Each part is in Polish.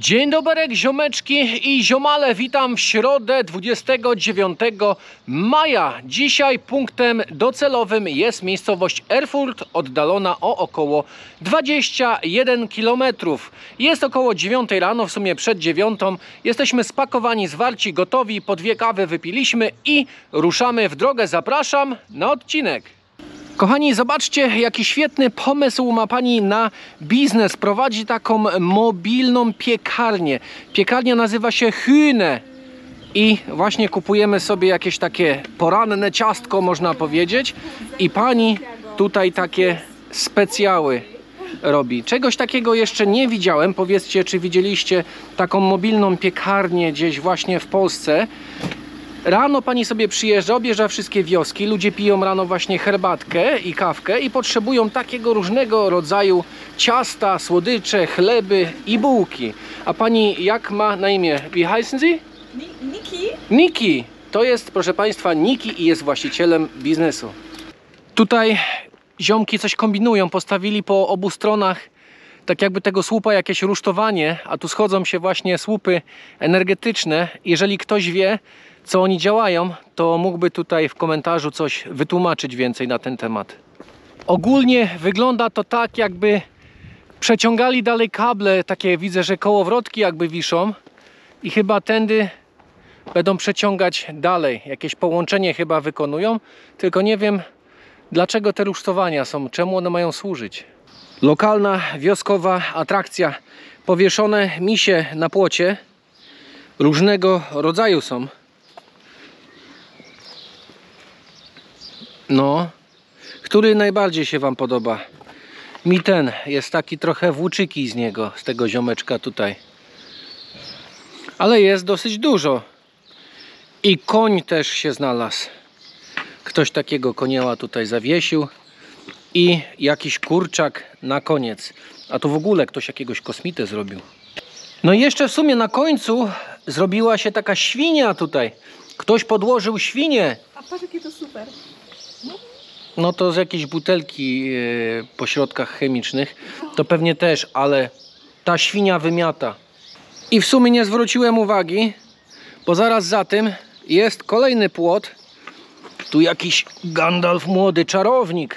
Dzień dobry, ziomeczki i ziomale, witam w środę 29 maja. Dzisiaj punktem docelowym jest miejscowość Erfurt, oddalona o około 21 km. Jest około 9 rano, w sumie przed 9. Jesteśmy spakowani, zwarci, gotowi, po 2 kawy wypiliśmy i ruszamy w drogę. Zapraszam na odcinek. Kochani, zobaczcie, jaki świetny pomysł ma pani na biznes. Prowadzi taką mobilną piekarnię. Piekarnia nazywa się Hühne. I właśnie kupujemy sobie jakieś takie poranne ciastko, można powiedzieć. I pani tutaj takie specjały robi. Czegoś takiego jeszcze nie widziałem. Powiedzcie, czy widzieliście taką mobilną piekarnię gdzieś właśnie w Polsce. Rano pani sobie przyjeżdża, objeżdża wszystkie wioski, ludzie piją rano właśnie herbatkę i kawkę i potrzebują takiego różnego rodzaju ciasta, słodycze, chleby i bułki. A pani jak ma na imię? Wie heißen Sie? Niki. Niki! To jest, proszę państwa, Niki i jest właścicielem biznesu. Tutaj ziomki coś kombinują, postawili po obu stronach tak jakby tego słupa jakieś rusztowanie, a tu schodzą się właśnie słupy energetyczne. Jeżeli ktoś wie, co oni działają, to mógłby tutaj w komentarzu coś wytłumaczyć więcej na ten temat. Ogólnie wygląda to tak, jakby przeciągali dalej kable, takie widzę, że kołowrotki jakby wiszą i chyba tędy będą przeciągać dalej. Jakieś połączenie chyba wykonują, tylko nie wiem, dlaczego te rusztowania są, czemu one mają służyć. Lokalna, wioskowa atrakcja. Powieszone misie na płocie różnego rodzaju są. No, który najbardziej się wam podoba? Mi ten, jest taki trochę włóczyki z niego, z tego ziomeczka tutaj. Ale jest dosyć dużo. I koń też się znalazł. Ktoś takiego konieła tutaj zawiesił. I jakiś kurczak na koniec. A tu w ogóle ktoś jakiegoś kosmitę zrobił. No i jeszcze w sumie na końcu zrobiła się taka świnia tutaj. Ktoś podłożył świnię. A patrz, jakie to super. No to z jakiejś butelki po środkach chemicznych. To pewnie też, ale ta świnia wymiata. I w sumie nie zwróciłem uwagi, bo zaraz za tym jest kolejny płot. Tu jakiś Gandalf młody, czarownik.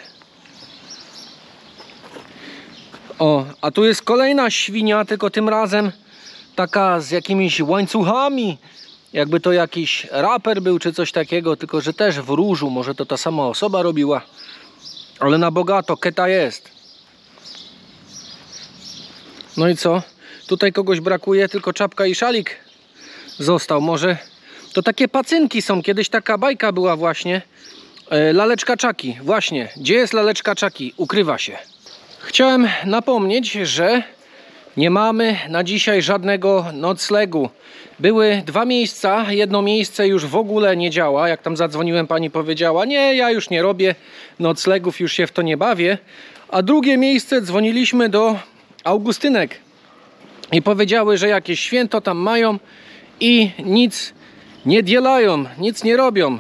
O, a tu jest kolejna świnia, tylko tym razem taka z jakimiś łańcuchami. Jakby to jakiś raper był czy coś takiego, tylko że też w różu. Może to ta sama osoba robiła. Ale na bogato, keta jest. No i co? Tutaj kogoś brakuje, tylko czapka i szalik został. Może to takie pacynki są. Kiedyś taka bajka była właśnie. Laleczka Czaki. Właśnie. Gdzie jest laleczka Czaki? Ukrywa się. Chciałem napomnieć, że nie mamy na dzisiaj żadnego noclegu. Były 2 miejsca, jedno miejsce już w ogóle nie działa. Jak tam zadzwoniłem, pani powiedziała: nie, ja już nie robię noclegów, już się w to nie bawię. A drugie miejsce dzwoniliśmy do Augustynek i powiedziały, że jakieś święto tam mają i nic nie dzielają, nic nie robią.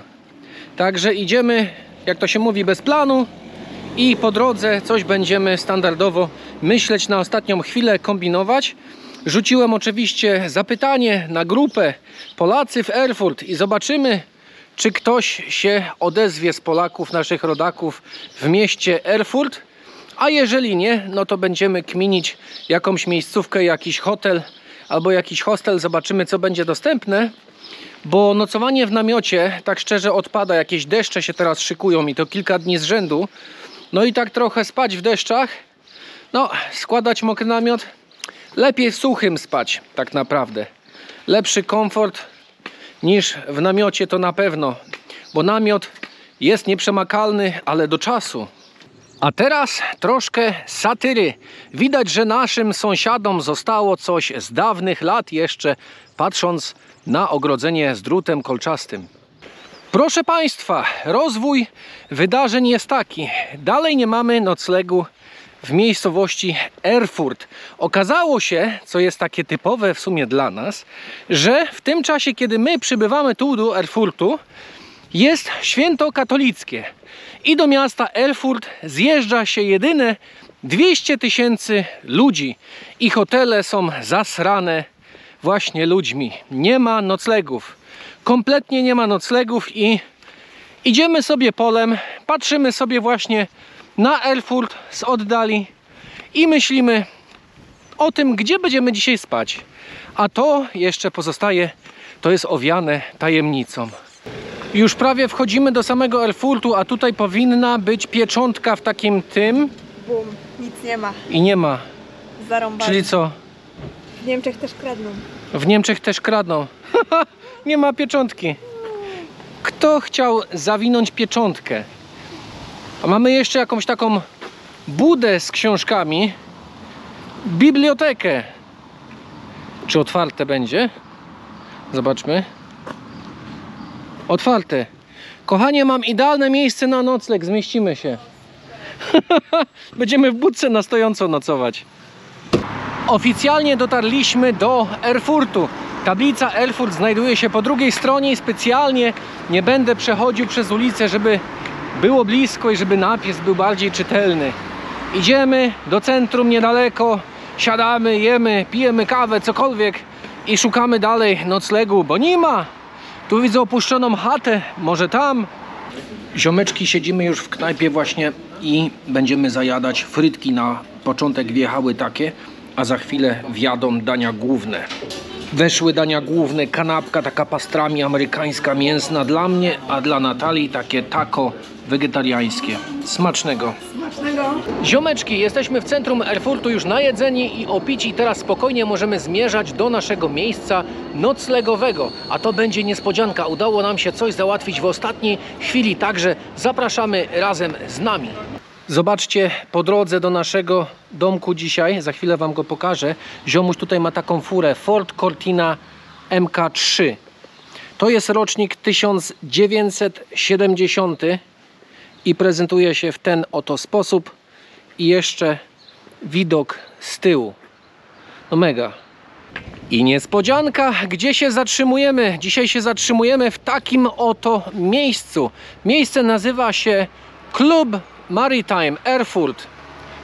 Także idziemy, jak to się mówi, bez planu. I po drodze coś będziemy standardowo myśleć na ostatnią chwilę, kombinować. Rzuciłem oczywiście zapytanie na grupę Polacy w Erfurt i zobaczymy, czy ktoś się odezwie z Polaków, naszych rodaków w mieście Erfurt. A jeżeli nie, no to będziemy kminić jakąś miejscówkę, jakiś hotel albo jakiś hostel. Zobaczymy, co będzie dostępne. Bo nocowanie w namiocie, tak szczerze, odpada. Jakieś deszcze się teraz szykują i to kilka dni z rzędu. No i tak trochę spać w deszczach, no składać mokry namiot, lepiej w suchym spać tak naprawdę. Lepszy komfort niż w namiocie, to na pewno, bo namiot jest nieprzemakalny, ale do czasu. A teraz troszkę satyry. Widać, że naszym sąsiadom zostało coś z dawnych lat jeszcze, patrząc na ogrodzenie z drutem kolczastym. Proszę państwa, rozwój wydarzeń jest taki. Dalej nie mamy noclegu w miejscowości Erfurt. Okazało się, co jest takie typowe w sumie dla nas, że w tym czasie, kiedy my przybywamy tu do Erfurtu, jest święto katolickie. I do miasta Erfurt zjeżdża się jedyne 200 000 ludzi. I hotele są zasrane właśnie ludźmi. Nie ma noclegów. Kompletnie nie ma noclegów i idziemy sobie polem, patrzymy sobie właśnie na Erfurt z oddali i myślimy o tym, gdzie będziemy dzisiaj spać. A to jeszcze pozostaje, to jest owiane tajemnicą. Już prawie wchodzimy do samego Erfurtu, a tutaj powinna być pieczątka w takim tym. Bum, nic nie ma. I nie ma. Zarąbane. Czyli co? W Niemczech też kradną. W Niemczech też kradną. Nie ma pieczątki. Kto chciał zawinąć pieczątkę? A mamy jeszcze jakąś taką budę z książkami. Bibliotekę. Czy otwarte będzie? Zobaczmy. Otwarte. Kochanie, mam idealne miejsce na nocleg. Zmieścimy się. Będziemy w budce na stojąco nocować. Oficjalnie dotarliśmy do Erfurtu. Tablica Erfurt znajduje się po drugiej stronie i specjalnie nie będę przechodził przez ulicę, żeby było blisko i żeby napis był bardziej czytelny. Idziemy do centrum niedaleko, siadamy, jemy, pijemy kawę, cokolwiek i szukamy dalej noclegu, bo nie ma. Tu widzę opuszczoną chatę, może tam. Ziomeczki, siedzimy już w knajpie właśnie i będziemy zajadać frytki. Na początek wjechały takie, a za chwilę wjadą dania główne. Weszły dania główne, kanapka taka pastrami amerykańska, mięsna dla mnie, a dla Natalii takie taco wegetariańskie. Smacznego. Smacznego. Ziomeczki, jesteśmy w centrum Erfurtu już najedzeni i opici. Teraz spokojnie możemy zmierzać do naszego miejsca noclegowego. A to będzie niespodzianka. Udało nam się coś załatwić w ostatniej chwili, także zapraszamy razem z nami. Zobaczcie, po drodze do naszego domku dzisiaj, za chwilę wam go pokażę, ziomuś tutaj ma taką furę Ford Cortina MK3. To jest rocznik 1970 i prezentuje się w ten oto sposób. I jeszcze widok z tyłu. No mega. I niespodzianka, gdzie się zatrzymujemy? Dzisiaj się zatrzymujemy w takim oto miejscu. Miejsce nazywa się Club Maritime Erfurt.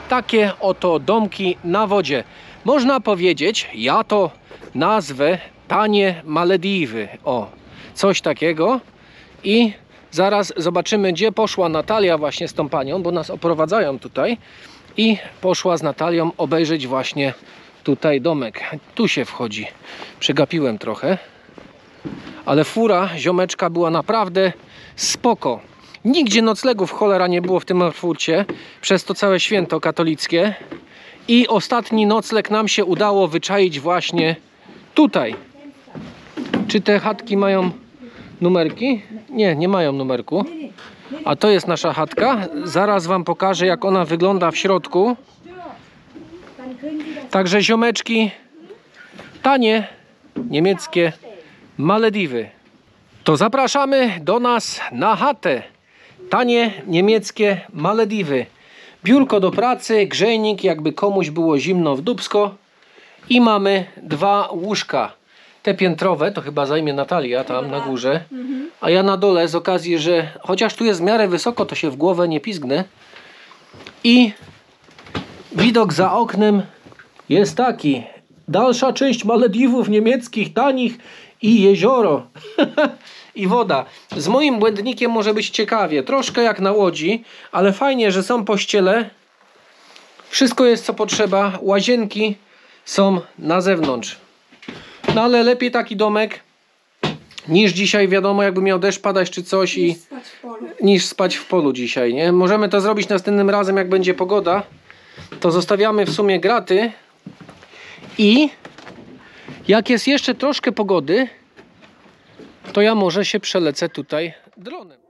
Takie oto domki na wodzie. Można powiedzieć, ja to nazwę tanie Malediwy. O, coś takiego. I zaraz zobaczymy, gdzie poszła Natalia właśnie z tą panią, bo nas oprowadzają tutaj. I poszła z Natalią obejrzeć właśnie tutaj domek. Tu się wchodzi. Przegapiłem trochę. Ale fura ziomeczka była naprawdę spoko. Nigdzie noclegów cholera nie było w tym Erfurcie przez to całe święto katolickie. I ostatni nocleg nam się udało wyczaić właśnie tutaj. Czy te chatki mają numerki? Nie, nie mają numerku. A to jest nasza chatka. Zaraz wam pokażę, jak ona wygląda w środku. Także ziomeczki, tanie niemieckie Malediwy. To zapraszamy do nas na chatę. Tanie niemieckie Malediwy. Biurko do pracy, grzejnik, jakby komuś było zimno w dupsko. I mamy 2 łóżka. Te piętrowe to chyba zajmie Natalia tam na górze. A ja na dole z okazji, że chociaż tu jest w miarę wysoko, to się w głowę nie pizgnę. I widok za oknem jest taki. Dalsza część Malediwów niemieckich, tanich i jezioro. I woda. Z moim błędnikiem może być ciekawie. Troszkę jak na łodzi, ale fajnie, że są pościele. Wszystko jest co potrzeba. Łazienki są na zewnątrz. No ale lepiej taki domek niż dzisiaj, wiadomo, jakby miał deszcz padać czy coś niż spać w polu dzisiaj, nie? Możemy to zrobić następnym razem, jak będzie pogoda. To zostawiamy w sumie graty i jak jest jeszcze troszkę pogody, to ja może się przelecę tutaj dronem.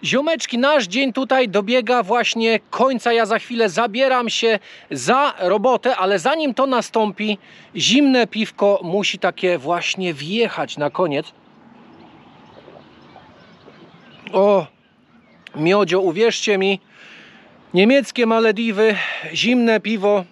Ziomeczki, nasz dzień tutaj dobiega właśnie końca. Ja za chwilę zabieram się za robotę, ale zanim to nastąpi, zimne piwko musi takie właśnie wjechać na koniec. O, miodzio, uwierzcie mi, niemieckie Malediwy, zimne piwo.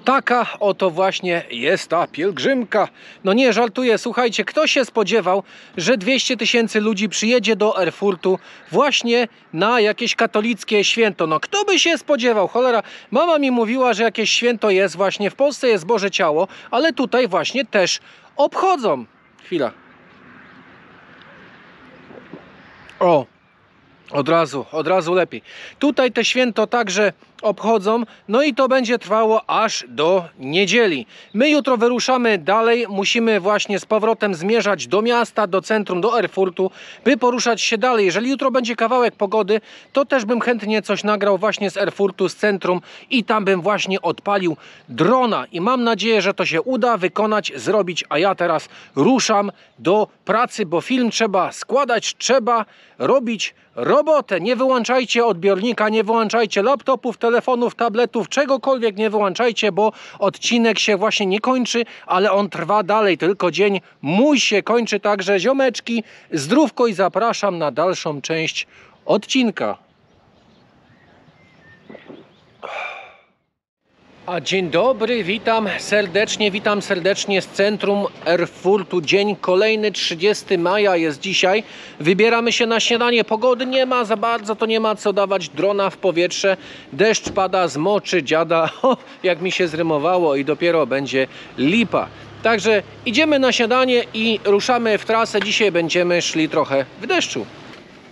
Taka oto właśnie jest ta pielgrzymka. No nie, żartuję, słuchajcie, kto się spodziewał, że 200 000 ludzi przyjedzie do Erfurtu właśnie na jakieś katolickie święto? No kto by się spodziewał, cholera. Mama mi mówiła, że jakieś święto jest właśnie, w Polsce jest Boże Ciało, ale tutaj właśnie też obchodzą. Chwila. O, od razu lepiej. Tutaj te święto także obchodzą, no i to będzie trwało aż do niedzieli. My jutro wyruszamy dalej, musimy właśnie z powrotem zmierzać do miasta, do centrum, do Erfurtu, by poruszać się dalej. Jeżeli jutro będzie kawałek pogody, to też bym chętnie coś nagrał właśnie z Erfurtu, z centrum i tam bym właśnie odpalił drona i mam nadzieję, że to się uda wykonać, zrobić, a ja teraz ruszam do pracy, bo film trzeba składać, trzeba robić robotę. Nie wyłączajcie odbiornika, nie wyłączajcie laptopów, telefonów, tabletów, czegokolwiek nie wyłączajcie, bo odcinek się właśnie nie kończy, ale on trwa dalej, tylko dzień mój się kończy. Także ziomeczki, zdrówko i zapraszam na dalszą część odcinka. A dzień dobry, witam serdecznie z centrum Erfurtu. Dzień kolejny, 30 maja jest dzisiaj. Wybieramy się na śniadanie. Pogody nie ma za bardzo, to nie ma co dawać drona w powietrze. Deszcz pada, zmoczy dziada, jak mi się zrymowało i dopiero będzie lipa. Także idziemy na śniadanie i ruszamy w trasę. Dzisiaj będziemy szli trochę w deszczu.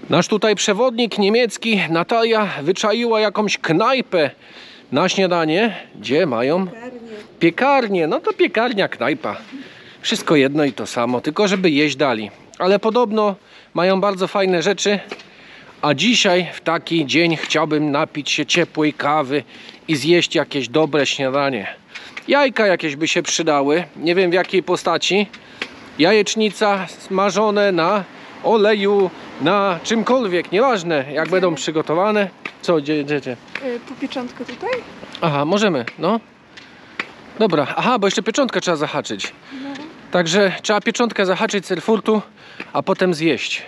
Nasz tutaj przewodnik niemiecki, Natalia, wyczaiła jakąś knajpę na śniadanie, gdzie mają piekarnię. No to piekarnia, knajpa. Wszystko jedno i to samo, tylko żeby jeść dali. Ale podobno mają bardzo fajne rzeczy. A dzisiaj w taki dzień chciałbym napić się ciepłej kawy i zjeść jakieś dobre śniadanie. Jajka jakieś by się przydały. Nie wiem w jakiej postaci. Jajecznica smażone na oleju, na czymkolwiek. Nieważne jak będą przygotowane. Co, gdzie? Po pieczątkę tutaj? Aha, możemy, no. Dobra, aha, bo jeszcze pieczątkę trzeba zahaczyć. No. Także trzeba pieczątkę zahaczyć z Erfurtu, a potem zjeść.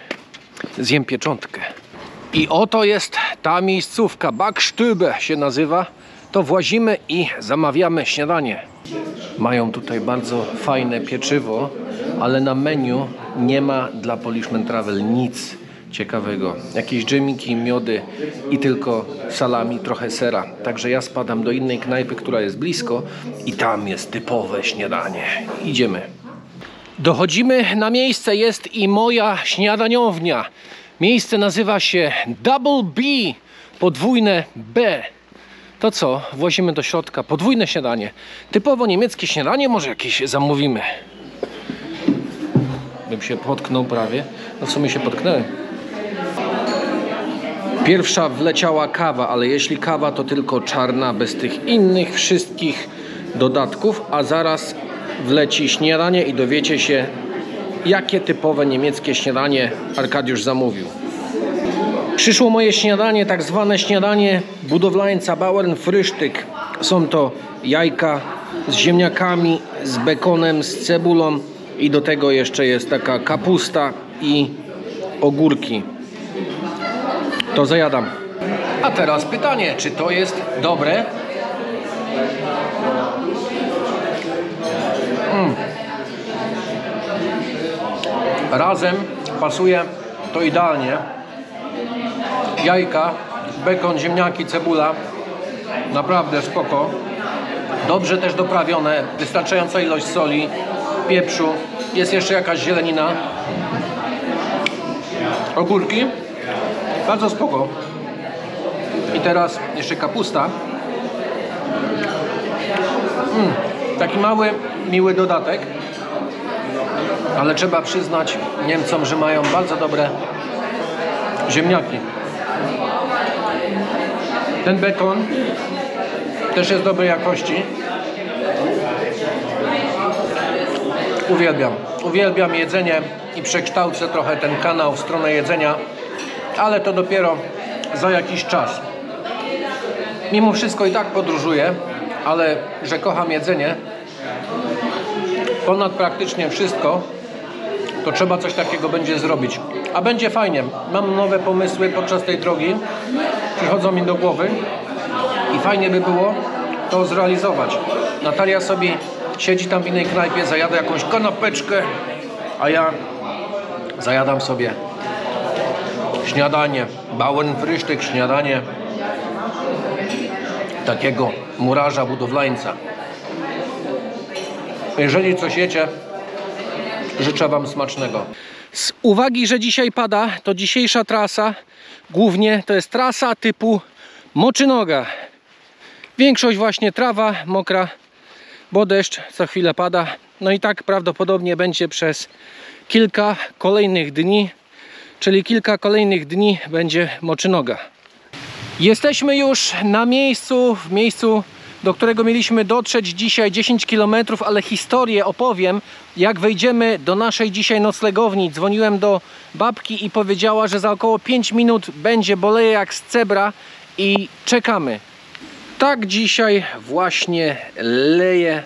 Zjem pieczątkę. I oto jest ta miejscówka, Backstube się nazywa. To włazimy i zamawiamy śniadanie. Mają tutaj bardzo fajne pieczywo, ale na menu nie ma dla Polishman Travel nic ciekawego. Jakieś dżemiki, miody i tylko salami, trochę sera. Także ja spadam do innej knajpy, która jest blisko i tam jest typowe śniadanie. Idziemy. Dochodzimy na miejsce, jest i moja śniadaniownia. Miejsce nazywa się Double B, podwójne B. To co? Włazimy do środka. Podwójne śniadanie. Typowo niemieckie śniadanie, może jakieś zamówimy. Bym się potknął prawie. No w sumie się potknąłem. Pierwsza wleciała kawa, ale jeśli kawa, to tylko czarna, bez tych innych wszystkich dodatków, a zaraz wleci śniadanie i dowiecie się, jakie typowe niemieckie śniadanie Arkadiusz zamówił. Przyszło moje śniadanie, tak zwane śniadanie budowlańca Bauern Frühstück. Są to jajka z ziemniakami, z bekonem, z cebulą i do tego jeszcze jest taka kapusta i ogórki. To zajadam. A teraz pytanie, czy to jest dobre? Razem pasuje to idealnie. Jajka, bekon, ziemniaki, cebula. Naprawdę spoko. Dobrze też doprawione. Wystarczająca ilość soli, pieprzu. Jest jeszcze jakaś zielenina. Ogórki. Bardzo spoko. I teraz jeszcze kapusta. Taki mały, miły dodatek. Ale trzeba przyznać Niemcom, że mają bardzo dobre ziemniaki. Ten bekon też jest dobrej jakości. Uwielbiam jedzenie i przekształcę trochę ten kanał w stronę jedzenia. ale to dopiero za jakiś czas. Mimo wszystko i tak podróżuję, ale że kocham jedzenie, ponad praktycznie wszystko, to trzeba coś takiego będzie zrobić. A będzie fajnie. Mam nowe pomysły podczas tej drogi. Przychodzą mi do głowy i fajnie by było to zrealizować. Natalia sobie siedzi tam w innej knajpie, zajada jakąś kanapeczkę, a ja zajadam sobie śniadanie, Bauernfrühstück, śniadanie takiego murarza, budowlańca. Jeżeli coś jecie, życzę Wam smacznego. Z uwagi, że dzisiaj pada, to dzisiejsza trasa głównie to jest trasa typu moczynoga. Większość właśnie trawa, mokra, bo deszcz co chwilę pada. No i tak prawdopodobnie będzie przez kilka kolejnych dni, czyli kilka kolejnych dni będzie moczynoga. Jesteśmy już na miejscu, do którego mieliśmy dotrzeć dzisiaj 10 km, ale historię opowiem, jak wejdziemy do naszej dzisiaj noclegowni. Dzwoniłem do babki i powiedziała, że za około 5 minut będzie, boleje jak z cebra i czekamy. Tak dzisiaj właśnie leje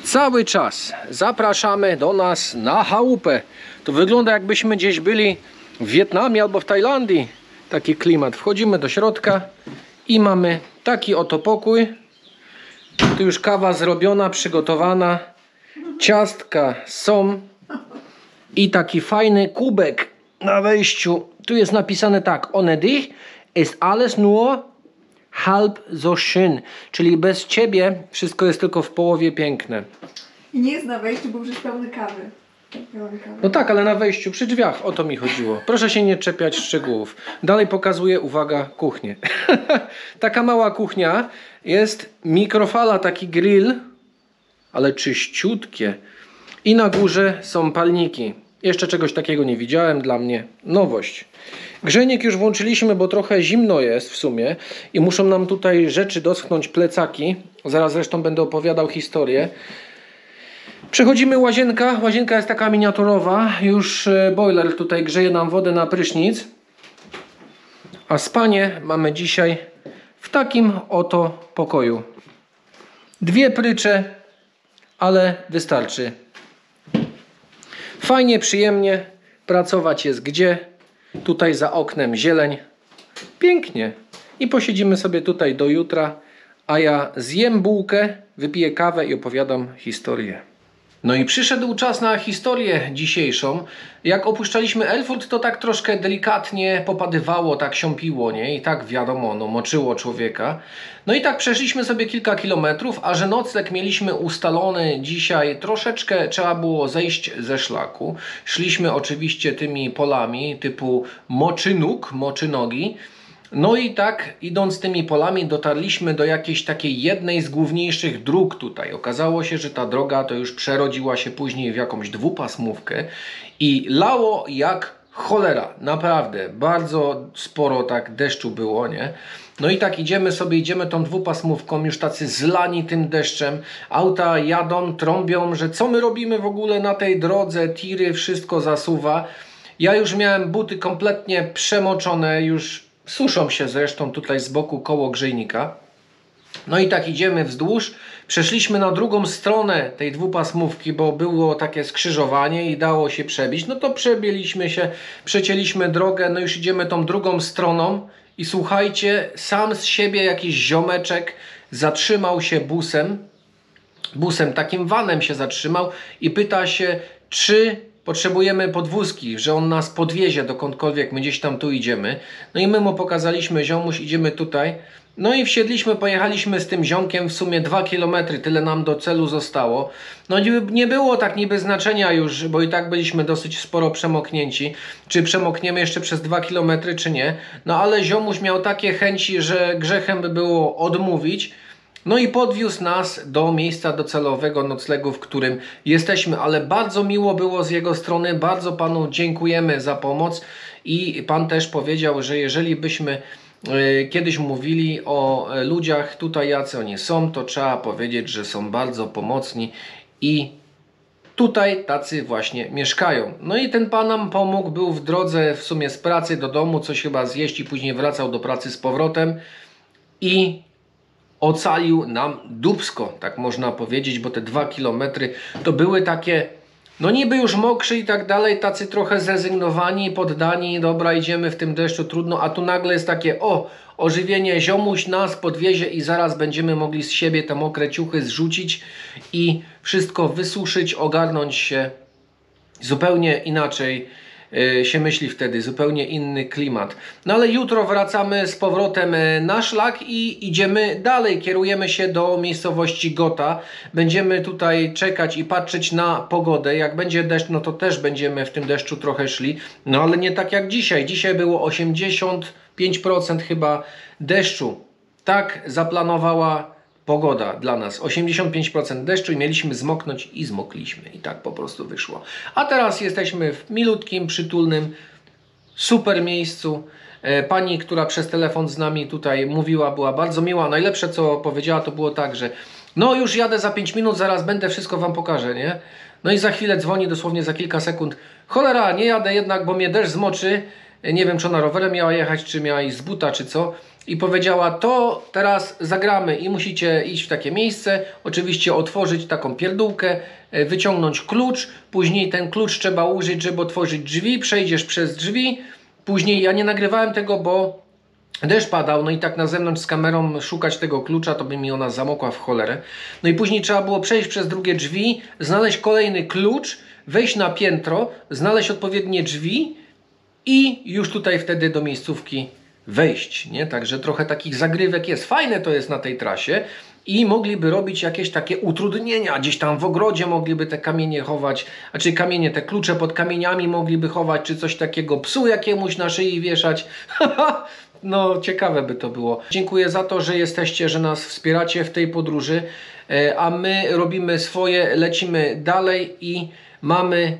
cały czas. Zapraszamy do nas na chałupę. To wygląda, jakbyśmy gdzieś byli w Wietnamie albo w Tajlandii. Taki klimat. Wchodzimy do środka i mamy taki oto pokój. Tu już kawa zrobiona, przygotowana. Ciastka są. I taki fajny kubek na wejściu. Tu jest napisane tak. Ohne dich ist alles nur halb so schön. Czyli bez ciebie wszystko jest tylko w połowie piękne. I nie jest na wejściu, bo już jest pełny kawy. No tak, ale na wejściu, przy drzwiach, o to mi chodziło. Proszę się nie czepiać szczegółów. Dalej pokazuję, uwaga, kuchnię. Taka mała kuchnia, jest mikrofala, taki grill, ale czyściutkie. I na górze są palniki. Jeszcze czegoś takiego nie widziałem, dla mnie nowość. Grzejnik już włączyliśmy, bo trochę zimno jest w sumie i muszą nam tutaj rzeczy doschnąć, plecaki. Zaraz zresztą będę opowiadał historię. Przechodzimy łazienka. Łazienka jest taka miniaturowa. Już boiler tutaj grzeje nam wodę na prysznic. A spanie mamy dzisiaj w takim oto pokoju. 2 prycze, ale wystarczy. Fajnie, przyjemnie. Pracować jest gdzie? Tutaj za oknem zieleń. Pięknie. I posiedzimy sobie tutaj do jutra. A ja zjem bułkę, wypiję kawę i opowiadam historię. No i przyszedł czas na historię dzisiejszą. Jak opuszczaliśmy Erfurt, to tak troszkę delikatnie popadywało, tak siąpiło, nie? I tak wiadomo, no moczyło człowieka. No i tak przeszliśmy sobie kilka kilometrów, a że nocleg mieliśmy ustalony dzisiaj, troszeczkę trzeba było zejść ze szlaku. Szliśmy oczywiście tymi polami typu moczynóg, moczynogi. No i tak, idąc tymi polami, dotarliśmy do jakiejś takiej jednej z główniejszych dróg tutaj. Okazało się, że ta droga to już przerodziła się później w jakąś dwupasmówkę i lało jak cholera. Naprawdę, bardzo sporo tak deszczu było, nie? No i tak idziemy tą dwupasmówką, już tacy zlani tym deszczem. Auta jadą, trąbią, że co my robimy w ogóle na tej drodze, tiry, wszystko zasuwa. Ja już miałem buty kompletnie przemoczone, już suszą się zresztą tutaj z boku koło grzejnika. No i tak idziemy wzdłuż. Przeszliśmy na drugą stronę tej dwupasmówki, bo było takie skrzyżowanie i dało się przebić. No to przebiliśmy się, przecięliśmy drogę, no już idziemy tą drugą stroną. I słuchajcie, sam z siebie jakiś ziomeczek zatrzymał się busem, takim vanem się zatrzymał i pyta się, czy potrzebujemy podwózki, że on nas podwiezie dokądkolwiek, my gdzieś tam tu idziemy. No i my mu pokazaliśmy, ziomuś, idziemy tutaj. No i wsiedliśmy, pojechaliśmy z tym ziomkiem w sumie 2 km, tyle nam do celu zostało. No nie było tak niby znaczenia już, bo i tak byliśmy dosyć sporo przemoknięci. Czy przemokniemy jeszcze przez 2 km, czy nie. No ale ziomuś miał takie chęci, że grzechem by było odmówić. No i podwiózł nas do miejsca docelowego noclegu, w którym jesteśmy. Ale bardzo miło było z jego strony, bardzo panu dziękujemy za pomoc. I pan też powiedział, że jeżeli byśmy kiedyś mówili o ludziach tutaj, jacy oni są, to trzeba powiedzieć, że są bardzo pomocni i tutaj tacy właśnie mieszkają. No i ten pan nam pomógł, był w drodze w sumie z pracy do domu, coś chyba zjeść i później wracał do pracy z powrotem i ocalił nam dupsko, tak można powiedzieć, bo te 2 kilometry to były takie, no niby już mokrzy i tak dalej, tacy trochę zrezygnowani, poddani, dobra, idziemy w tym deszczu, trudno, a tu nagle jest takie, ożywienie, ziomuś nas podwiezie i zaraz będziemy mogli z siebie te mokre ciuchy zrzucić i wszystko wysuszyć, ogarnąć się. Zupełnie inaczej się myśli wtedy, zupełnie inny klimat. No ale jutro wracamy z powrotem na szlak i idziemy dalej. Kierujemy się do miejscowości Gotha. Będziemy tutaj czekać i patrzeć na pogodę. Jak będzie deszcz, no to też będziemy w tym deszczu trochę szli. No ale nie tak jak dzisiaj. Dzisiaj było 85% chyba deszczu. Tak zaplanowała pogoda dla nas. 85% deszczu i mieliśmy zmoknąć i zmokliśmy. I tak po prostu wyszło. A teraz jesteśmy w milutkim, przytulnym, super miejscu. Pani, która przez telefon z nami tutaj mówiła, była bardzo miła. Najlepsze, co powiedziała, to było tak, że no już jadę za 5 minut, zaraz będę, wszystko wam pokażę, nie? No i za chwilę dzwoni, dosłownie za kilka sekund. Cholera, nie jadę jednak, bo mnie deszcz zmoczy. Nie wiem, czy ona rowerem miała jechać, czy miała iść z buta, czy co. I powiedziała, to teraz zagramy i musicie iść w takie miejsce, oczywiście otworzyć taką pierdółkę, wyciągnąć klucz, później ten klucz trzeba użyć, żeby otworzyć drzwi, przejdziesz przez drzwi, później ja nie nagrywałem tego, bo deszcz padał, no i tak na zewnątrz z kamerą szukać tego klucza, to by mi ona zamokła w cholerę. No i później trzeba było przejść przez drugie drzwi, znaleźć kolejny klucz, wejść na piętro, znaleźć odpowiednie drzwi i już tutaj wtedy do miejscówki wejść, nie? Także trochę takich zagrywek jest. Fajne to jest na tej trasie i mogliby robić jakieś takie utrudnienia. Gdzieś tam w ogrodzie mogliby te kamienie chować, a czy kamienie, te klucze pod kamieniami mogliby chować, czy coś takiego, psu jakiemuś na szyi wieszać. No ciekawe by to było. Dziękuję za to, że jesteście, że nas wspieracie w tej podróży, a my robimy swoje, lecimy dalej i mamy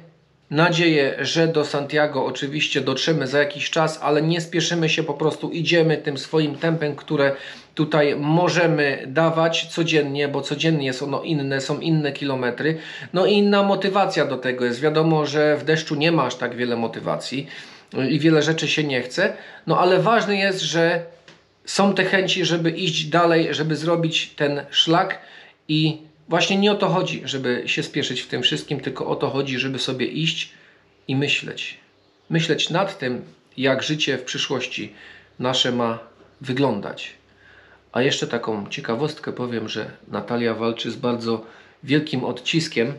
nadzieję, że do Santiago oczywiście dotrzemy za jakiś czas, ale nie spieszymy się, po prostu idziemy tym swoim tempem, które tutaj możemy dawać codziennie, bo codziennie jest ono inne, są inne kilometry. No i inna motywacja do tego jest. Wiadomo, że w deszczu nie ma aż tak wiele motywacji i wiele rzeczy się nie chce, no ale ważne jest, że są te chęci, żeby iść dalej, żeby zrobić ten szlak i właśnie nie o to chodzi, żeby się spieszyć w tym wszystkim, tylko o to chodzi, żeby sobie iść i myśleć. Myśleć nad tym, jak życie w przyszłości nasze ma wyglądać. A jeszcze taką ciekawostkę powiem, że Natalia walczy z bardzo wielkim odciskiem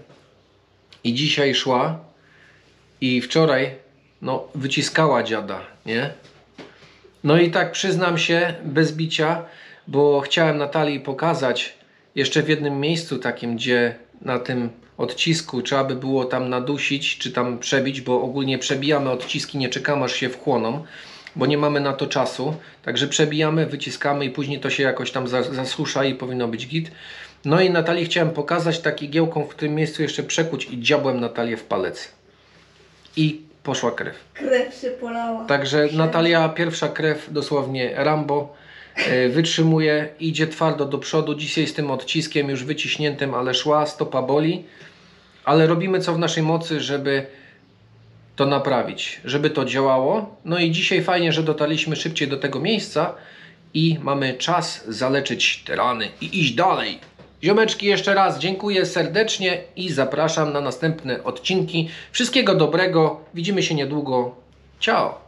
i dzisiaj szła i wczoraj no, wyciskała dziada, nie? No i tak przyznam się, bez bicia, bo chciałem Natalii pokazać jeszcze w jednym miejscu takim, gdzie na tym odcisku trzeba by było tam nadusić, czy tam przebić, bo ogólnie przebijamy odciski, nie czekamy aż się wchłoną, bo nie mamy na to czasu. Także przebijamy, wyciskamy i później to się jakoś tam zasusza i powinno być git. No i Natalii chciałem pokazać tak igiełką, w którym miejscu jeszcze przekuć i dziabłem Natalię w palec. I poszła krew. Krew się polała. Także Wszędzie. Natalia, pierwsza krew, dosłownie Rambo, wytrzymuje, idzie twardo do przodu. Dzisiaj z tym odciskiem już wyciśniętym, ale szła, stopa boli. Ale robimy co w naszej mocy, żeby to naprawić, żeby to działało. No i dzisiaj fajnie, że dotarliśmy szybciej do tego miejsca i mamy czas zaleczyć te rany i iść dalej. Ziomeczki, jeszcze raz dziękuję serdecznie i zapraszam na następne odcinki. Wszystkiego dobrego, widzimy się niedługo. Ciao!